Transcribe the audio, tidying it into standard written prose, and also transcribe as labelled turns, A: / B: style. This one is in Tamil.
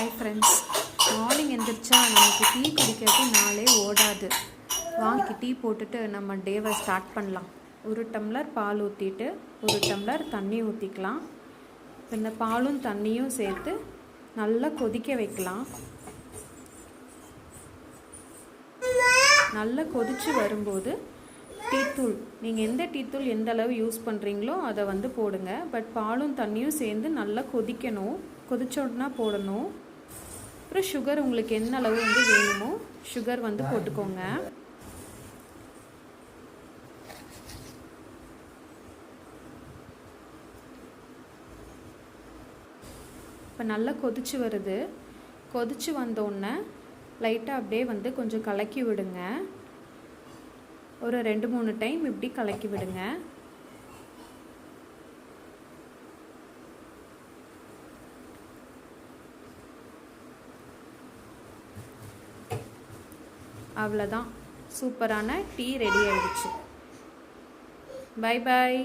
A: Hi friends. மார்னிங் எந்திரிச்சா நமக்கு டீ குடிக்கிறதுக்கு நாளே ஓடாது. வாங்கி டீ போட்டுட்டு நம்ம டேவை ஸ்டார்ட் பண்ணலாம். ஒரு டம்ளர் பால் ஊற்றிட்டு ஒரு டம்ளர் தண்ணி ஊற்றிக்கலாம். இந்த பாலும் தண்ணியும் சேர்த்து நல்லா கொதிக்க வைக்கலாம். நல்லா கொதித்து வரும்போது டீத்தூள், நீங்கள் எந்த டீத்தூள் எந்த அளவு யூஸ் பண்ணுறீங்களோ அதை போடுங்க. பட் பாலும் தண்ணியும் சேர்ந்து நல்லா கொதிக்கணும். கொதிச்சோடனா போடணும். அப்புறம் சுகர் உங்களுக்கு என்ன அளவு வேணுமோ சுகர் போட்டுக்கோங்க. இப்போ நல்லா கொதிச்சு வருது. கொதிச்சு வந்தோடனே லைட்டாக அப்படியே கொஞ்சம் கலக்கி விடுங்க. ஒரு 2-3 டைம் இப்படி கலக்கி விடுங்க. அவ்வளோதான், சூப்பரான டீ ரெடி ஆயிடுச்சு. Bye bye.